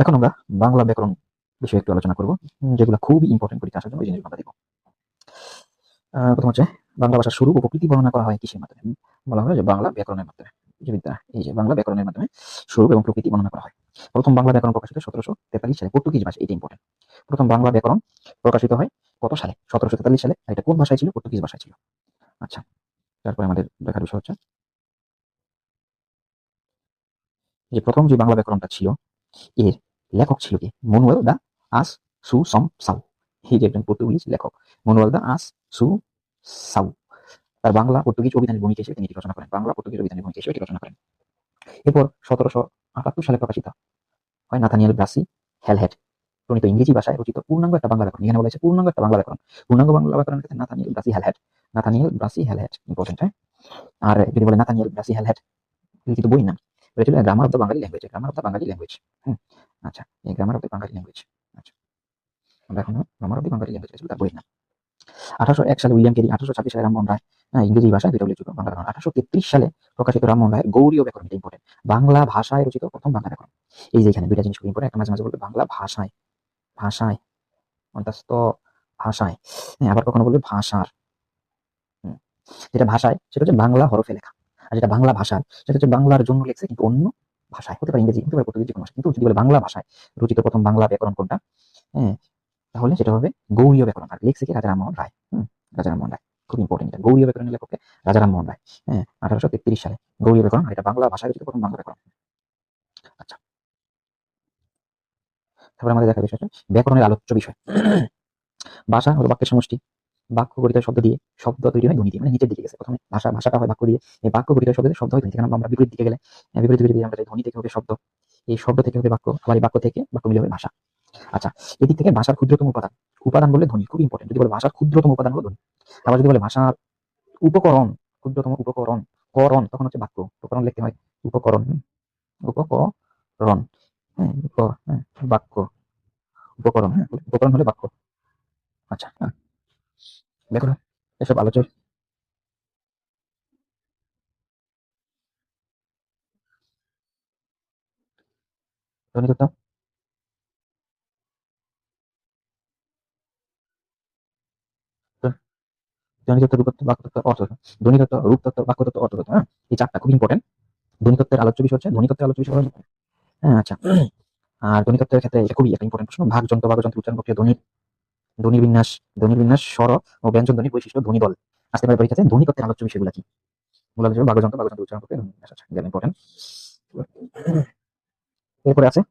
এখন আমরা বাংলা ব্যাকরণ বিষয়ে একটু আলোচনা করব, যেগুলো খুবই ইম্পর্টেন্ট পরীক্ষা আসার জন্য ওই জিনিসগুলো আমরা দেখব। প্রথম হচ্ছে বাংলা ভাষার শুরু ও প্রকৃতি বর্ণনা করা হয় কিসের মাধ্যমে? বলা হয় যে বাংলা ব্যাকরণের মাধ্যমে। এই যে বাংলা ব্যাকরণের মাধ্যমে স্বরূপ এবং প্রকৃতি বর্ণনা করা হয়। প্রথম বাংলা ব্যাকরণ প্রকাশিত 1743 সালে পর্তুগিজ ভাষায়। এটা ইম্পর্টেন্ট। প্রথম বাংলা ব্যাকরণ প্রকাশিত হয় কত সালে? 1743 সালে। আর এটা কোন ভাষায় ছিল? পর্তুগিজ ভাষায় ছিল। আচ্ছা, তারপরে আমাদের দেখার বিষয় হচ্ছে যে প্রথম যে বাংলা ব্যাকরণটা ছিল এর লেখক ছিল কে? মনুয়েল দা আস সু সম সাউ। এই যে একজন পর্তুগিজ লেখক মনুয়েল দা আস সু সাউ। তার বাংলা পর্তুগিজ অভিধানের ভূমিকা হিসেবে তিনি এটি রচনা করেন। বাংলা পর্তুগিজ অভিধানের ভূমিকা হিসেবে এটি রচনা করেন। এরপর 1778 সালে প্রকাশিত হয় নাথানিয়েল ব্রাসি হ্যালহেড প্রণীত ইংরেজি ভাষায় রচিত পূর্ণাঙ্গ একটা বাংলা ব্যাকরণ। এখানে বলা হয়েছে পূর্ণাঙ্গ একটা বাংলা ব্যাকরণ। পূর্ণাঙ্গ বাংলা ব্যাকরণের ক্ষেত্রে নাথানিয়েল ব্রাসি হ্যালহেড ইম্পর্টেন্ট। হ্যাঁ, আর যদি বলে নাথানিয়েল ব্রাসি হ্যালহেড লিখিত বই নাম, এটা ছিল grammar of the Bengali language. Grammar of the Bengali language. হুম, আচ্ছা, এই grammar of the Bengali language. আচ্ছা, আমরা এখন grammar of the Bengali language ছিল তার বইয়ের নাম। 1801 সালে উইলিয়াম কেরি, 1826 সালে রামমোহন রায়, ইংরেজি ভাষায় দুইটা উল্লেখযোগ্য বাংলা ব্যাকরণ। 1833 সালে প্রকাশিত রামমোহন রায়ের গৌড়ীয় ব্যাকরণ, এটা ইম্পর্টেন্ট। বাংলা ভাষায় রচিত প্রথম বাংলা ব্যাকরণ। এই যে এখানে দুইটা জিনিস খুব ইম্পর্টেন্ট। একটা মাঝে মাঝে বলবে বাংলা ভাষায়, ভাষায় অন্তস্থ ভাষায়, আবার কখনো বলবে ভাষার। যেটা ভাষায় সেটা হচ্ছে বাংলা হরফে লেখা, আর যেটা বাংলা ভাষার সেটা হচ্ছে বাংলার জন্য লেখছে কিন্তু অন্য ভাষায়, হতে পারে ইংরেজি, হতে পারে পর্তুগিজ, যে কোনো ভাষা। কিন্তু যদি বলে বাংলা ভাষায় রচিত প্রথম বাংলা ব্যাকরণ কোনটা, হ্যাঁ, তাহলে সেটা হবে গৌড়ীয় ব্যাকরণ। আর লেখছে কি? রাজা রামমোহন রায়। রাজা রামমোহন রায়, খুব ইম্পর্টেন্ট। এটা গৌড়ীয় ব্যাকরণের লেখক রাজা রামমোহন রায়। 1833 সালে গৌড়ীয় ব্যাকরণ, আর এটা বাংলা ভাষায় রচিত প্রথম বাংলা ব্যাকরণ। আচ্ছা, তারপরে আমাদের দেখা বিষয় ব্যাকরণের আলোচ্য বিষয়। ভাষা হলো বাক্যের সমষ্টি। বাক্য গঠিত শব্দ দিয়ে, শব্দ তৈরি হয় ধ্বনি দিয়ে, মানে নিচের দিকে গেছে। প্রথমে ভাষাটা হয় বাক্য দিয়ে, এই বাক্য গঠিত শব্দ দিয়ে শব্দ হয় ধ্বনি। এখানে আমরা বিপরীত দিকে গেলে, বিপরীত দিকে যদি আমরা যাই, ধ্বনি থেকে হবে শব্দ, এই শব্দ থেকে হবে বাক্য, আবার এই বাক্য থেকে বাক্য মিলে হবে ভাষা। আচ্ছা, এদিক থেকে ভাষার ক্ষুদ্রতম উপাদান, উপাদান বললে ধ্বনি, খুব ইম্পর্টেন্ট। যদি বলে ভাষার ক্ষুদ্রতম উপাদান হলো ধ্বনি। আবার যদি বলে ভাষার উপকরণ, ক্ষুদ্রতম উপকরণ, করণ, তখন হচ্ছে বাক্য। উপকরণ লিখতে হয় উপকরণ, উপকরণ, বাক্য, উপকরণ, উপকরণ হলে বাক্য। আচ্ছা, দেখো এসব আলোচনা ধ্বনিতত্ত্ব, ধ্বনিতত্ত্ব, রূপতত্ত্ব, বাক্যতত্ত্ব, অর্থতত্ত্ব। ধ্বনিতত্ত্ব, রূপতত্ত্ব, বাক্যতত্ত্ব, অর্থতত্ত্ব। হ্যাঁ, এই চারটা খুব ইম্পর্টেন্ট। ধ্বনিতত্ত্বের আলোচ্য বিষয় হচ্ছে, ধ্বনিতত্ত্বের আলোচ্য বিষয় হলো, হ্যাঁ, আচ্ছা। আর ধ্বনিতত্ত্বের ক্ষেত্রে এটা খুবই একটা ইম্পর্টেন্ট প্রশ্ন। ভাগযন্ত্র, বাগযন্ত্র, উচ্চারণ প্রক্রিয়া, ধ্বনির বিন্যাস, স্বর ও ব্যঞ্জন ধ্বনির বৈশিষ্ট্য, ধ্বনি দল। আসতে পারে পরীক্ষাতে ধ্বনিতত্ত্বের আলোচ্য বিষয়গুলো কি? মূলত বাগযন্ত্র, বাগযন্ত্র, উচ্চারণ প্রক্রিয়া, ধ্বনি বিন্যাস। আচ্ছা, গেল ইম্পর্টেন্ট। এরপরে আছে